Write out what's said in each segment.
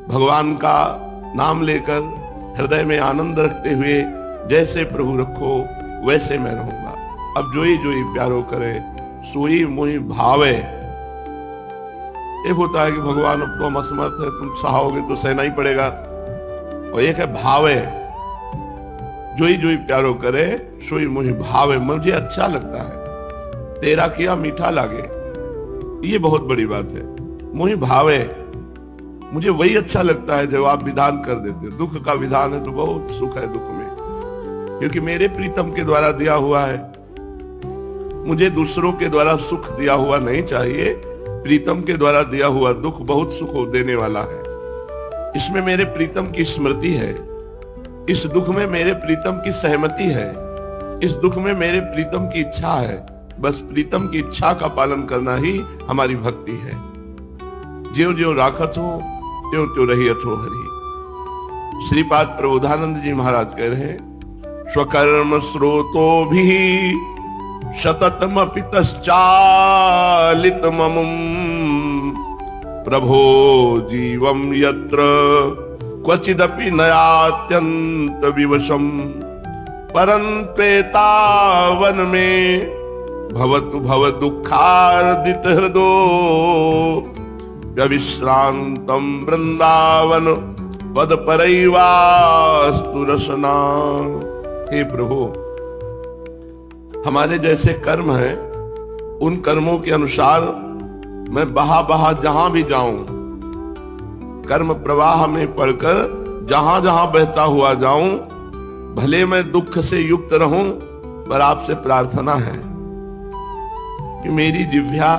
भगवान का नाम लेकर हृदय में आनंद रखते हुए जैसे प्रभु रखो वैसे मैं रहूंगा। अब जोई जोई प्यारो करे सोई मोहि भावे। एक होता है कि भगवान अब तो हम असमर्थ है, तुम सहाओगे तो सहना ही पड़ेगा, और एक है भावे। जोई जोई प्यारो करे सोई मोहि भावे, मुझे अच्छा लगता है, तेरा किया मीठा लागे, ये बहुत बड़ी बात है। मोहि भावे, मुझे वही अच्छा लगता है जब आप विधान कर देते। दुख का विधान है तो बहुत सुख है दुख में, क्योंकि मेरे प्रीतम के द्वारा दिया हुआ है। मुझे दूसरों के द्वारा सुख दिया हुआ नहीं चाहिए, प्रीतम के द्वारा दिया हुआ दुख बहुत सुख देने वाला है। इसमें मेरे प्रीतम की स्मृति है, इस दुख में मेरे प्रीतम की सहमति है, इस दुख में मेरे प्रीतम की इच्छा है। बस प्रीतम की इच्छा का पालन करना ही हमारी भक्ति है। ज्यों ज्यों राखत हो त्यों त्यों रहियत हो हरि। श्रीपाद प्रबोधानंद जी महाराज कह रहे हैं, स्वकर्म स्रोतो भी शततमपि तश्चालित ममुम प्रभो जीवम यत्र क्वचिदपि नयात्यंत विवशम परंत्वेतावन में भवतु भव दुखार्दित हृदो व्यविश्रांतम वृंदावन पद परैवास्तु रसना। हे प्रभु, हमारे जैसे कर्म हैं, उन कर्मों के अनुसार मैं बहा बहा जहां भी जाऊं, कर्म प्रवाह में पड़कर जहां जहां बहता हुआ जाऊं, भले मैं दुख से युक्त रहूं, पर आपसे प्रार्थना है कि मेरी जिह्वा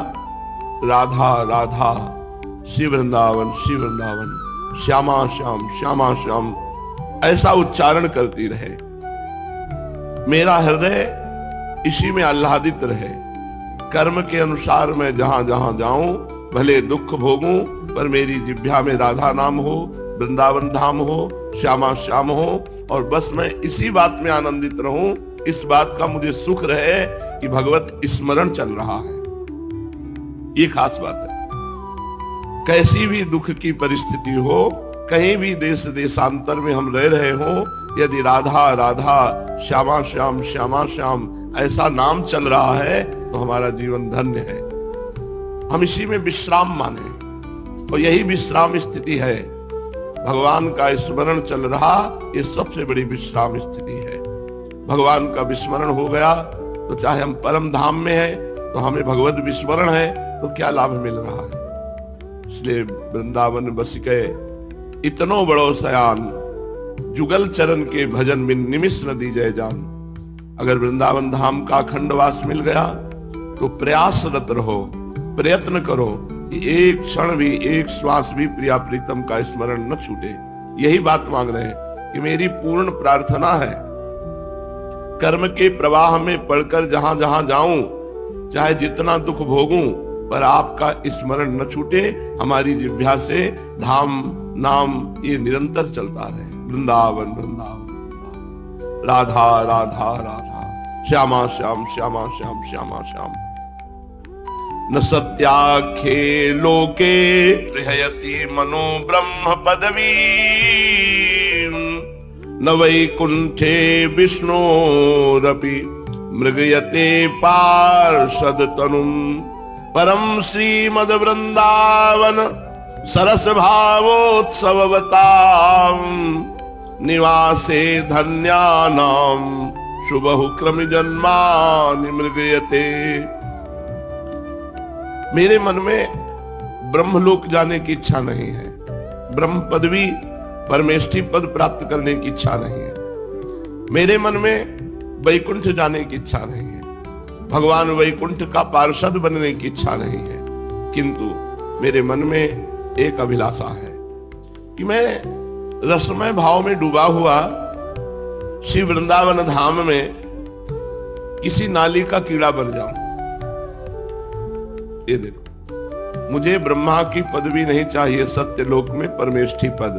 राधा राधा, शिव वृंदावन शिव वृंदावन, श्यामा श्याम श्यामा श्याम ऐसा उच्चारण करती रहे। मेरा हृदय इसी में आह्लादित रहे। कर्म के अनुसार मैं जहां जहां जाऊं, भले दुख भोगूं, पर मेरी जिह्वा में राधा नाम हो, वृंदावन धाम हो, श्यामा श्याम हो, और बस मैं इसी बात में आनंदित रहूं। इस बात का मुझे सुख रहे कि भगवत स्मरण चल रहा है। ये खास बात है। कैसी भी दुख की परिस्थिति हो, कहीं भी देश देशांतर में हम रह रहे हो, यदि राधा राधा श्यामा श्याम श्यामा श्याम ऐसा नाम चल रहा है तो हमारा जीवन धन्य है। हम इसी में विश्राम माने, और यही विश्राम स्थिति है। भगवान का स्मरण चल रहा, ये सबसे बड़ी विश्राम स्थिति है। भगवान का विस्मरण हो गया तो चाहे हम परम धाम में हैं, तो हमें भगवत विस्मरण है तो क्या लाभ मिल रहा है। इसलिए वृंदावन बस के इतनो बड़ो सयान, जुगल चरण के भजन बिन निमिष न दी जय जान। अगर वृंदावन धाम का अखंडवास मिल गया तो प्रयासरत रहो, प्रयत्न करो कि एक क्षण भी, एक श्वास भी प्रिया प्रीतम का स्मरण न छूटे। यही बात मांग रहे हैं कि मेरी पूर्ण प्रार्थना है, कर्म के प्रवाह में पड़कर जहां जहां जाऊं, चाहे जितना दुख भोगूं, पर आपका स्मरण न छूटे। हमारी जिह्वा से धाम नाम ये निरंतर चलता रहे। वृंदावन वृंदावन राधा राधा राधा, श्यामा श्याम श्यामा श्याम श्यामा श्याम। न सत्याख्ये लोके गृहयति मनो ब्रह्म पदवी, न वैकुंठे विष्णोरपि मृगयते पार्षद तनुम। परम श्रीमद वृंदावन सरस भावोत्सववतां निवासे धन्यानां शुभहु क्रम जन्मानि मृगयते। मेरे मन में ब्रह्मलोक जाने की इच्छा नहीं है, ब्रह्म पदवी परमेष्ठी पद प्राप्त करने की इच्छा नहीं है। मेरे मन में वैकुंठ जाने की इच्छा नहीं है, भगवान वैकुंठ का पार्षद बनने की इच्छा नहीं है। किंतु मेरे मन में एक अभिलाषा है कि मैं रसमय भाव में डूबा हुआ श्री वृंदावन धाम में किसी नाली का कीड़ा बन जाऊं। ये देखो, मुझे ब्रह्मा की पदवी नहीं चाहिए, सत्यलोक में परमेष्ठी पद।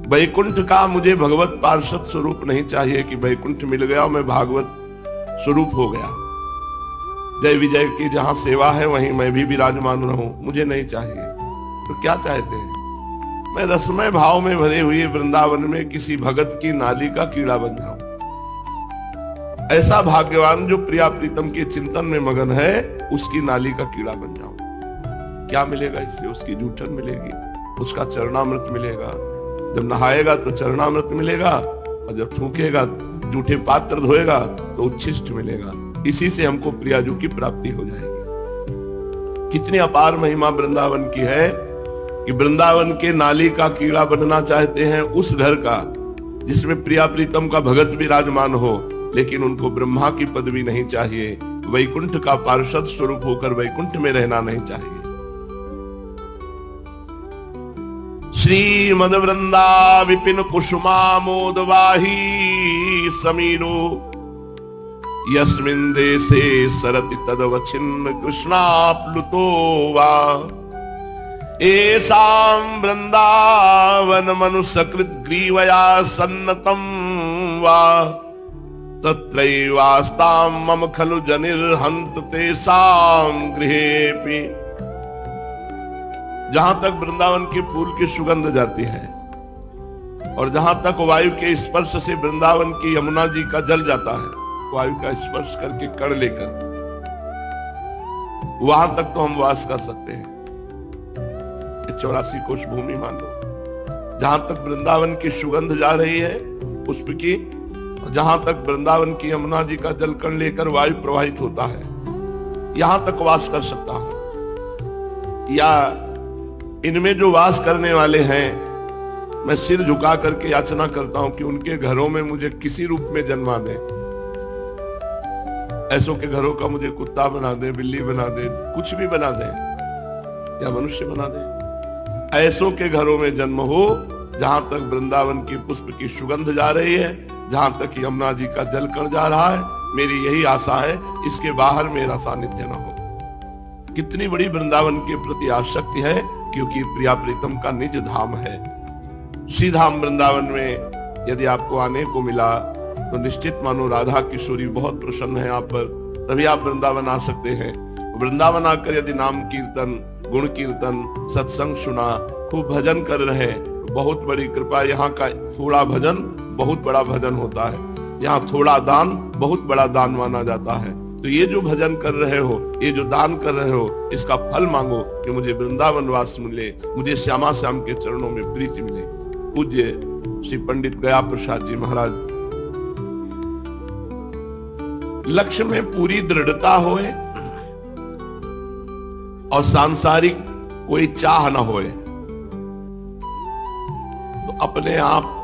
वैकुंठ का मुझे भगवत पार्षद स्वरूप नहीं चाहिए कि वैकुंठ मिल गया और मैं भागवत स्वरूप हो गया। जय विजय की जहां सेवा है वहीं मैं भी विराजमान रहूं, मुझे नहीं चाहिए। तो क्या चाहते हैं? मैं रसमय भाव में भरे हुए वृंदावन में किसी भगत की नाली का कीड़ा बन जाऊं। ऐसा भाग्यवान जो प्रिया प्रीतम के चिंतन में मगन है, उसकी नाली का कीड़ा बन जाऊं। क्या मिलेगा इससे? उसकी जूठन मिलेगी, उसका चरणामृत मिलेगा। जब नहाएगा तो चरणामृत मिलेगा, और जब थूकेगा, जूठे पात्र धोएगा तो उच्छिष्ट मिलेगा। इसी से हमको प्रियाजू की प्राप्ति हो जाएगी। कितनी अपार महिमा वृंदावन की है कि वृंदावन के नाली का कीड़ा बनना चाहते हैं उस घर का जिसमें प्रिया प्रीतम का भगत विराजमान हो, लेकिन उनको ब्रह्मा की पदवी नहीं चाहिए, वैकुंठ का पार्षद स्वरूप होकर वैकुंठ में रहना नहीं चाहिए। श्रीमद वृंदा विपिन कुसुमा मोदवाही समीरो यस्मिन् देशे सरति तदवच्छिन्न कृष्णाप्लुतो वा एषां वृंदावन मनुसकृत ग्रीवया सन्नतं वा तत्रैवास्तां मम खलु जनिर्हन्त तेषां गृहेऽपि। जहां तक वृंदावन के फूल की सुगंध जाती है और जहां तक वायु के स्पर्श से वृंदावन की यमुना जी का जल जाता है, वायु का स्पर्श करके कण लेकर, वहां तक तो हम वास कर सकते हैं। 84 कोश भूमि मान लो। जहां तक वृंदावन की सुगंध जा रही है पुष्प की, जहां तक वृंदावन की यमुना जी का जल कण लेकर वायु प्रवाहित होता है, यहां तक वास कर सकता हूं। या इनमें जो वास करने वाले हैं, मैं सिर झुका करके याचना करता हूं कि उनके घरों में मुझे किसी रूप में जन्मा दें। ऐसों के घरों का मुझे कुत्ता बना दे, बिल्ली बना दे, कुछ भी बना दे, या मनुष्य बना दे। ऐसों के घरों में जन्म हो जहां तक वृंदावन की पुष्प की सुगंध जा रही है, जहां तक यमुना जी का जल कण जा रहा है। मेरी यही आशा है, इसके बाहर मेरा सानिध्य न हो। कितनी बड़ी वृंदावन के प्रति आसक्ति है, क्योंकि प्रिया प्रीतम का निज धाम है। श्रीधाम वृंदावन में यदि आपको आने को मिला तो निश्चित मानो राधा किशोरी बहुत प्रसन्न है आप पर, तभी आप वृंदावन आ सकते हैं। वृंदावन आकर यदि नाम कीर्तन, गुण कीर्तन, सत्संग सुना, खूब भजन कर रहे हैं, बहुत बड़ी कृपा। यहाँ का थोड़ा भजन बहुत बड़ा भजन होता है, यहाँ थोड़ा दान बहुत बड़ा दान माना जाता है। तो ये जो भजन कर रहे हो, ये जो दान कर रहे हो, इसका फल मांगो कि मुझे वृंदावन वास मिले, मुझे श्यामा श्याम के चरणों में प्रीति मिले। पूज्य श्री पंडित गया प्रसाद जी महाराज, लक्ष्य में पूरी दृढ़ता होए और सांसारिक कोई चाह न होए, तो अपने आप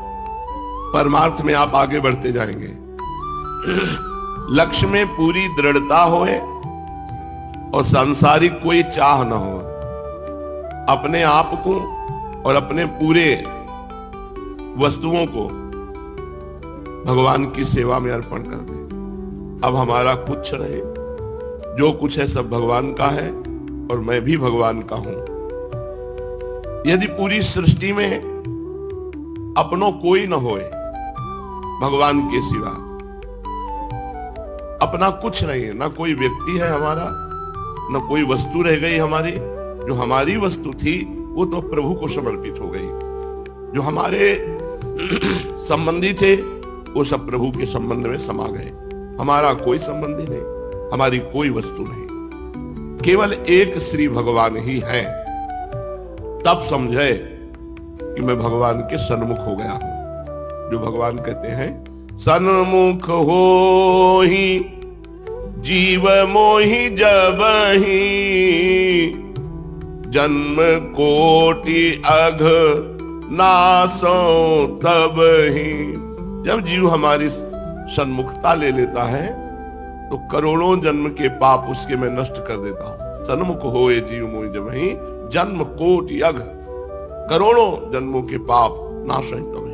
परमार्थ में आप आगे बढ़ते जाएंगे। लक्ष्य में पूरी दृढ़ता होए और सांसारिक कोई चाह न हो, अपने आप को और अपने पूरे वस्तुओं को भगवान की सेवा में अर्पण कर दे। अब हमारा कुछ नहीं, जो कुछ है सब भगवान का है और मैं भी भगवान का हूं। यदि पूरी सृष्टि में अपनों कोई न होए भगवान के सिवा, अपना कुछ नहीं है, ना कोई व्यक्ति है हमारा, न कोई वस्तु रह गई हमारी। जो हमारी वस्तु थी वो तो प्रभु को समर्पित हो गई। जो हमारे संबंधी थे वो सब प्रभु के संबंध में समा गए। हमारा कोई संबंधी नहीं, हमारी कोई वस्तु नहीं, केवल एक श्री भगवान ही है। तब समझे कि मैं भगवान के सन्मुख हो गया हूं। जो भगवान कहते हैं, सन्मुख हो ही जीव मोहि जबहि, जन्म कोटि अघ नासो तब ही। जब जीव हमारी सन्मुखता ले लेता है तो करोड़ों जन्म के पाप उसके मैं नष्ट कर देता हूं। सन्मुख होए जीव मोहि जबहि, जन्म कोटि अघ, करोड़ों जन्मों के पाप नाश तब ही।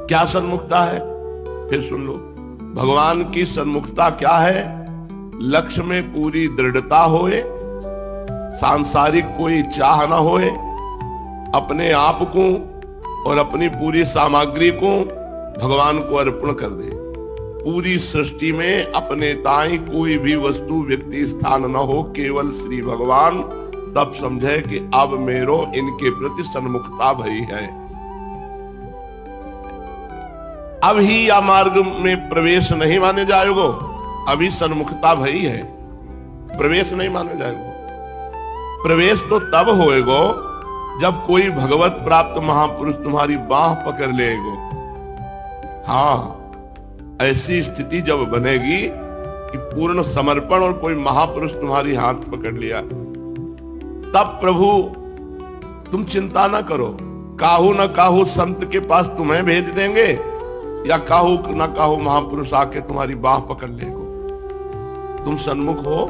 क्या सन्मुखता है? फिर सुन लो, भगवान की सन्मुखता क्या है? लक्ष्य में पूरी दृढ़ता होए, सांसारिक कोई चाह ना होए, अपने आप को और अपनी पूरी सामग्री को भगवान को अर्पण कर दे। पूरी सृष्टि में अपने ताई कोई भी वस्तु, व्यक्ति, स्थान न हो, केवल श्री भगवान तब समझे कि अब मेरो इनके प्रति सन्मुखता भई है। अब ही या मार्ग में प्रवेश नहीं माने जाएगो, अभी सन्मुखता भई है, प्रवेश नहीं माने जाएगो। प्रवेश तो तब होएगो जब कोई भगवत प्राप्त महापुरुष तुम्हारी बाह पकड़ लेगो। हाँ, ऐसी स्थिति जब बनेगी कि पूर्ण समर्पण और कोई महापुरुष तुम्हारी हाथ पकड़ लिया, तब प्रभु तुम चिंता ना करो, काहू न काहू संत के पास तुम्हें भेज देंगे या काहू न काहू महापुरुष आके तुम्हारी बाह पकड़ लेगो। तुम सन्मुख हो,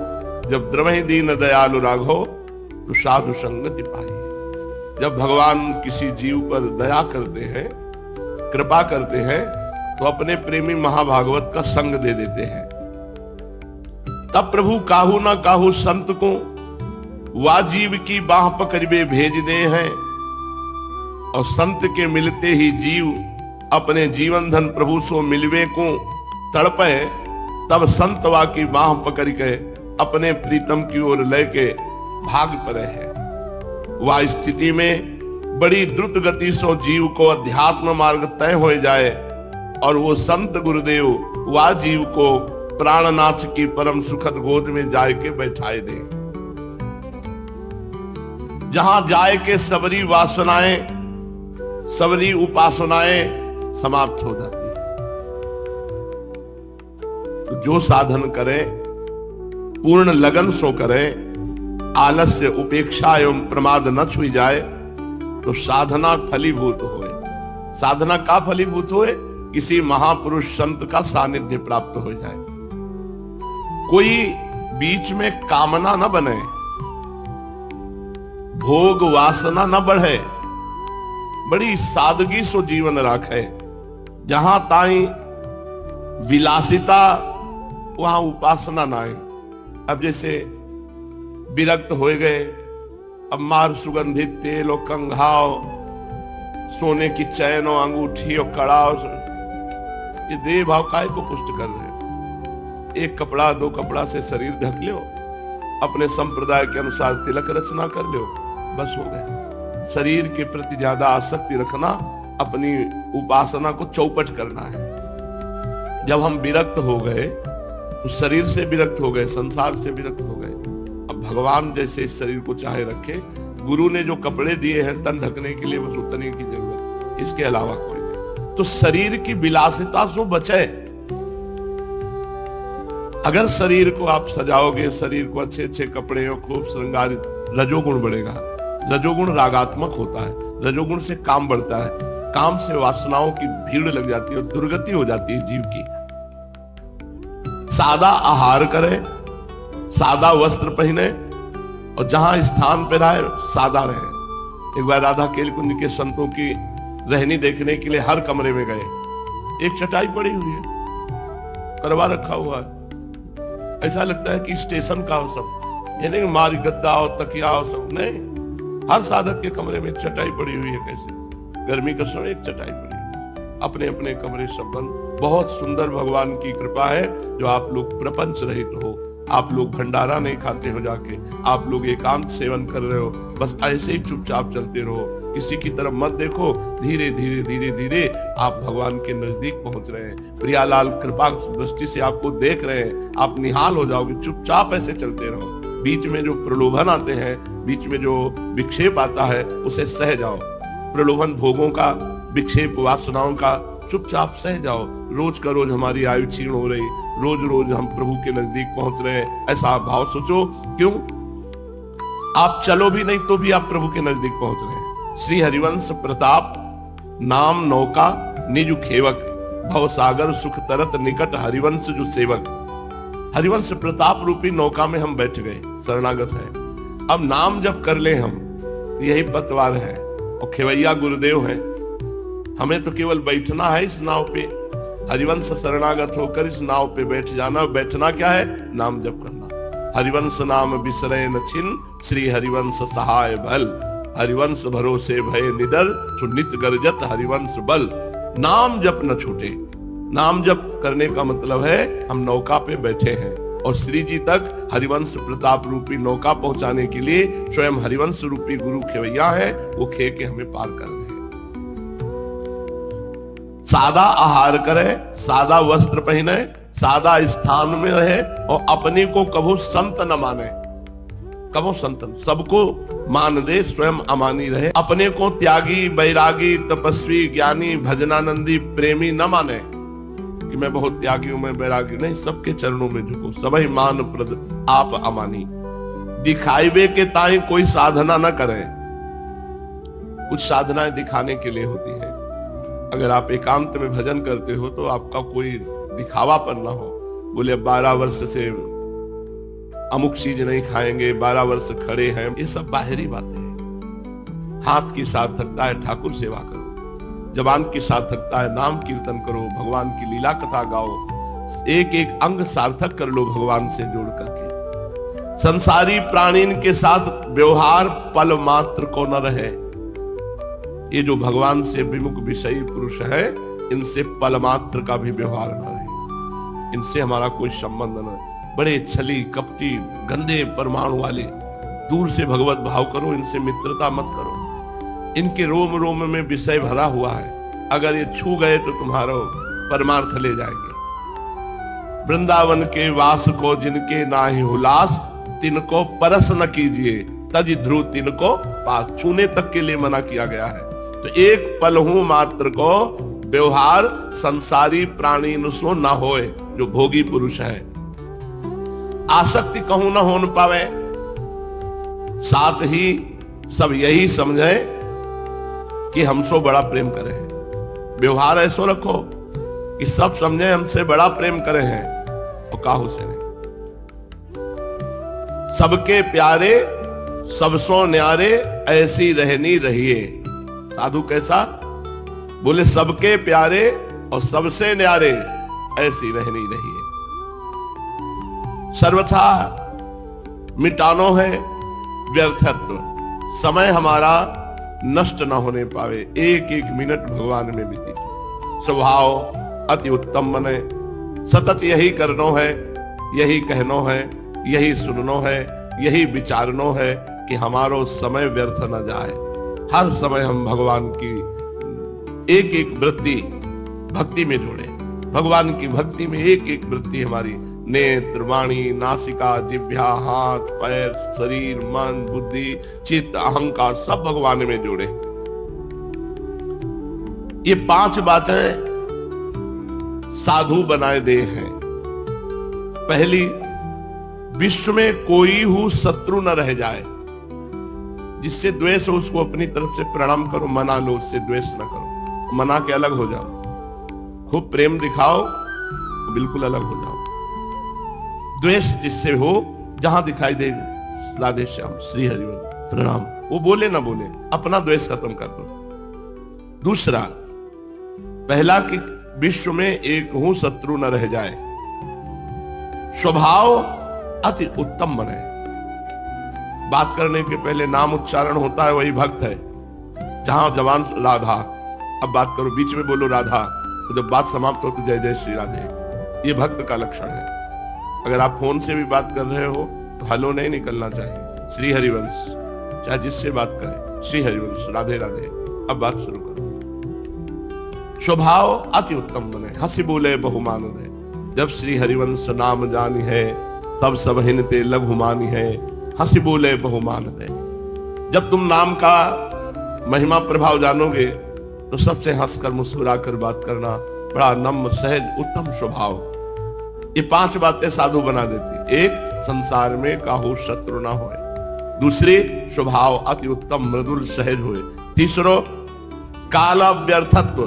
जब द्रवहि दीन दयालु राघो तो साधु संगति पाई। जब भगवान किसी जीव पर दया करते हैं, कृपा करते हैं, तो अपने प्रेमी महाभागवत का संग दे देते हैं। तब प्रभु काहू ना काहू संत को वा जीव की बाह पकड़े भेज दे हैं, और संत के मिलते ही जीव अपने जीवन धन प्रभु सो मिलवे को तड़पे। तब संत वा की बाह पकड़ के अपने प्रीतम की ओर लेके भाग पड़े हैं। वह स्थिति में बड़ी द्रुत गति से जीव को अध्यात्म मार्ग तय हो जाए, और वो संत गुरुदेव वह जीव को प्राणनाथ की परम सुखद गोद में जाए के बैठाए दे, जहां जाए के सबरी वासनाएं, सबरी उपासनाएं समाप्त हो जाती है। तो जो साधन करे पूर्ण लगन सो करे, आलस्य उपेक्षा एवं प्रमाद न छुई जाए, तो साधना फलीभूत होए। साधना का फलीभूत होए? किसी महापुरुष संत का सानिध्य प्राप्त हो जाए। कोई बीच में कामना न बने, भोग वासना न बढ़े, बड़ी सादगी सो जीवन रखे। जहां ताई विलासिता वहां उपासना ना आए। अब जैसे विरक्त हो गए, अब मार सुगंधित तेल और कंघाव, सोने की चैन और अंगूठी और कड़ाव, ये देह भाव काय को पुष्ट कर रहे हैं। एक कपड़ा दो कपड़ा से शरीर ढक लो, अपने संप्रदाय के अनुसार तिलक रचना कर लो, बस हो गया। शरीर के प्रति ज्यादा आसक्ति रखना, अपनी उपासना को चौपट करना है। जब हम विरक्त हो गए तो शरीर से विरक्त हो गए, संसार से विरक्त हो गए। अब भगवान जैसे इस शरीर को चाहे रखे, गुरु ने जो कपड़े दिए हैं तन ढकने के लिए, बस उतने की जरूरत, इसके अलावा कोई नहीं। तो शरीर की विलासिता से बचे। अगर शरीर को आप सजाओगे, शरीर को अच्छे अच्छे कपड़े और खूब श्रृंगारित, रजोगुण बढ़ेगा। रजोगुण रागात्मक होता है, रजोगुण से काम बढ़ता है, काम से वासनाओं की भीड़ लग जाती है और दुर्गति हो जाती है जीव की। सादा आहार करे, सादा वस्त्र पहने, और जहां स्थान पे रहे सादा रहे। एक बार राधा केलकुंज के संतों की रहनी देखने के लिए हर कमरे में गए। एक चटाई पड़ी हुई है, करवा रखा हुआ है, ऐसा लगता है कि स्टेशन का हो सब, यानी मारी गद्दा और तकिया और सब नहीं। हर साधक के कमरे में एक चटाई पड़ी हुई है। कैसे गर्मी का समय एक चटाई पड़ी हुई, अपने अपने कमरे सब बंद। बहुत सुंदर भगवान की कृपा है जो आप लोग प्रपंच रहित हो, आप लोग भंडारा नहीं खाते हो जाके, आप लोग एकांत सेवन कर रहे हो, बस ऐसे ही चुपचाप चलते रहो, किसी की तरफ मत देखो। धीरे धीरे धीरे धीरे आप भगवान के नजदीक पहुंच रहे हैं। प्रियालाल कृपा दृष्टि से आपको देख रहे हैं, आप निहाल हो जाओगे। चुपचाप ऐसे चलते रहो। बीच में जो प्रलोभन आते हैं, बीच में जो विक्षेप आता है, उसे सह जाओ। प्रलोभन भोगों का, विक्षेप वासनाओं का, चुपचाप सह जाओ। रोज का रोज हमारी आयु क्षीण हो रही, रोज रोज हम प्रभु के नजदीक पहुंच रहे हैं, ऐसा भाव सोचो। क्यों? आप चलो भी नहीं तो भी आप प्रभु के नजदीक पहुंच रहे हैं। श्री हरिवंश प्रताप नाम नौका निज खेवक, भव सागर सुख तरत निकट हरिवंश जो सेवक। हरिवंश प्रताप रूपी नौका में हम बैठ गए, शरणागत है। अब नाम जब कर ले हम, यही पतवार है और खेवैया गुरुदेव हैं। हमें तो केवल बैठना है इस नाव पे, हरिवंश शरणागत होकर इस नाव पे बैठ जाना। बैठना क्या है? नाम जप करना। हरिवंश नाम बिसरे न छिन, श्री हरिवंश सहाय बल। हरिवंश भरोसे भय निडर, सुनित गर्जत हरिवंश बल। नाम जप न छूटे। नाम जप करने का मतलब है हम नौका पे बैठे हैं, और श्री जी तक हरिवंश प्रताप रूपी नौका पहुंचाने के लिए स्वयं हरिवंश रूपी गुरु खेवैया है, वो खे के हमें पार कर रहे हैं। सादा आहार करे, सादा वस्त्र पहने, सादा स्थान में रहे और अपने को कभू संत न माने, कभू संत सबको मान दे, स्वयं अमानी रहे। अपने को त्यागी, बैरागी, तपस्वी, ज्ञानी, भजनानंदी, प्रेमी न माने कि मैं बहुत त्यागी हूं, मैं बैरागी नहीं, सबके चरणों में झुको, सबही मान प्रद आप अमानी। दिखाईवे के ताई कोई साधना न करे, कुछ साधनाएं दिखाने के लिए होती है। अगर आप एकांत में भजन करते हो तो आपका कोई दिखावापन ना हो, बोले 12 वर्ष से अमुक चीज नहीं खाएंगे, 12 वर्ष खड़े हैं, ये सब बाहरी बातें हैं। हाथ की सार्थकता है ठाकुर सेवा करो, जबान की सार्थकता है नाम कीर्तन करो, भगवान की लीला कथा गाओ, एक एक अंग सार्थक कर लो भगवान से जोड़ करके। संसारी प्राणीन के साथ व्यवहार पल मात्र को न रहे। ये जो भगवान से विमुख विषयी पुरुष है, इनसे पल मात्र का भी व्यवहार न रहे, इनसे हमारा कोई संबंध न। बड़े छली कपटी गंदे परमाणु वाले, दूर से भगवत भाव करो, इनसे मित्रता मत करो। इनके रोम रोम में विषय भरा हुआ है, अगर ये छू गए तो तुम्हारा परमार्थ ले जाएंगे। वृंदावन के वास को जिनके नाहि हुलास, तिनको परस न कीजिए, तज ध्रुव तिनको पास। छूने तक के लिए मना किया गया है। तो एक पल हूं मात्र को व्यवहार संसारी प्राणी सो न होए, जो भोगी पुरुष है। आसक्ति कहूं न हो न पावे, साथ ही सब यही समझे कि हमसे बड़ा प्रेम करे हैं। व्यवहार ऐसो रखो कि सब समझे हमसे बड़ा प्रेम करे हैं, और काहू से नहीं। सबके प्यारे सबसो न्यारे, ऐसी रहनी रहिए। साधु कैसा? बोले सबके प्यारे और सबसे न्यारे, ऐसी रहनी रहिए। सर्वथा मिटानो है व्यर्थत्व, समय हमारा नष्ट न होने पावे, एक एक मिनट भगवान में बीती। स्वभाव अति उत्तम बने, सतत यही करनो है, यही कहनो है, यही सुननो है, यही विचारनो है कि हमारो समय व्यर्थ न जाए। हर समय हम भगवान की एक एक वृत्ति भक्ति में जोड़े। भगवान की भक्ति में एक एक वृत्ति हमारी नेत्र, वाणी, नासिका, जिह्वा, हाथ, पैर, शरीर, मन, बुद्धि, चित्त, अहंकार सब भगवान में जोड़े। ये 5 बातें साधु बनाए दे हैं। पहली, विश्व में कोई हु शत्रु न रह जाए। जिससे द्वेष हो उसको अपनी तरफ से प्रणाम करो, मना लो, उससे द्वेष न करो, मना के अलग हो जाओ। खूब प्रेम दिखाओ, बिल्कुल अलग हो जाओ। द्वेष जिससे हो, जहां दिखाई दे राधे श्याम श्री हरिवंश प्रणाम, वो बोले ना बोले, अपना द्वेष खत्म कर दो। दूसरा, पहला कि विश्व में एक हूं शत्रु न रह जाए। स्वभाव अति उत्तम बने। बात करने के पहले नाम उच्चारण होता है, वही भक्त है। जहां जवान राधा, अब बात करो, बीच में बोलो राधा, तो जब बात समाप्त हो तो जय जय श्री राधे। ये भक्त का लक्षण है। अगर आप फोन से भी बात कर रहे हो तो हेलो नहीं निकलना चाहिए, श्री हरिवंश, चाहे जिससे बात करें, श्री हरिवंश, राधे राधे। अब बात शुरू करो। स्वभाव अति उत्तम बने, हंसी बोले बहुमान दे। जब श्री हरिवंश नाम जानी है, तब सब हिनते लघु मानी है, हंसी बोले बहुमान दे। जब तुम नाम का महिमा प्रभाव जानोगे तो सबसे हंसकर मुस्कुराकर बात करना, बड़ा नम्र सहज उत्तम स्वभाव। ये 5 बातें साधु बना देती। एक, संसार में काहू शत्रु ना होए। दूसरी, स्वभाव अति उत्तम मृदुल सहज होए। तीसरो, काल व्यर्थत्व,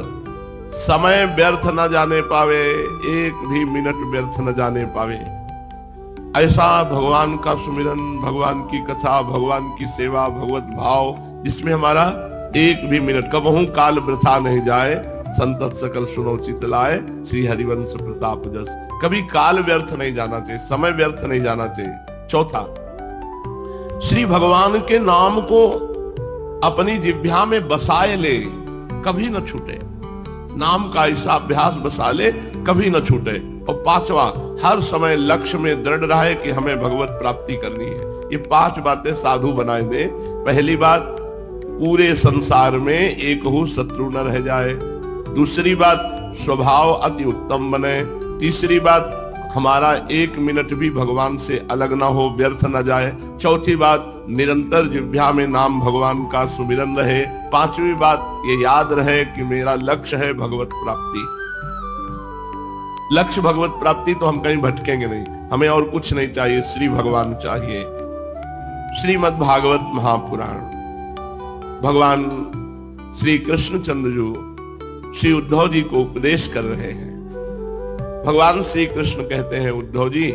समय व्यर्थ न जाने पावे, एक भी मिनट व्यर्थ न जाने पावे। ऐसा भगवान का सुमिरन, भगवान की कथा, भगवान की सेवा, भगवत भाव, जिसमें हमारा एक भी मिनट कबहू काल वृथा नहीं जाए। संतत सकल सुनो चित लाए, श्री हरिवंश प्रताप जस। कभी काल व्यर्थ नहीं जाना चाहिए, समय व्यर्थ नहीं जाना चाहिए। चौथा, श्री भगवान के नाम को अपनी जिह्वा में बसाए ले, कभी न छूटे। नाम का ऐसा अभ्यास बसा ले, कभी न छूटे। और 5वां, हर समय लक्ष्य में दृढ़ रहे कि हमें भगवत प्राप्ति करनी है। ये 5 बातें साधु बनाए दे। पहली बात, पूरे संसार में एक हूँ शत्रु न रह जाए। दूसरी बात, स्वभाव अति उत्तम बने। तीसरी बात, हमारा 1 मिनट भी भगवान से अलग ना हो, व्यर्थ न जाए। चौथी बात, निरंतर जिह्वा में नाम भगवान का सुमिरन रहे। 5वीं बात, ये याद रहे कि मेरा लक्ष्य है भगवत प्राप्ति। लक्ष्य भगवत प्राप्ति, तो हम कहीं भटकेंगे नहीं। हमें और कुछ नहीं चाहिए, श्री भगवान चाहिए। श्रीमद् भागवत महापुराण, भगवान श्री कृष्णचंद्र जी श्री उद्धव जी को उपदेश कर रहे हैं। भगवान श्री कृष्ण कहते हैं, उद्धव जी,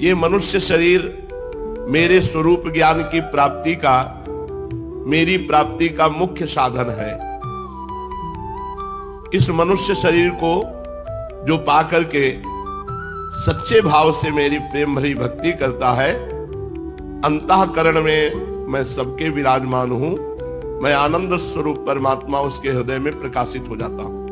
ये मनुष्य शरीर मेरे स्वरूप ज्ञान की प्राप्ति का, मेरी प्राप्ति का मुख्य साधन है। इस मनुष्य शरीर को जो पाकर के सच्चे भाव से मेरी प्रेम भरी भक्ति करता है, अंतःकरण में मैं सबके विराजमान हूं। मैं आनंद स्वरूप परमात्मा उसके हृदय में प्रकाशित हो जाता हूं।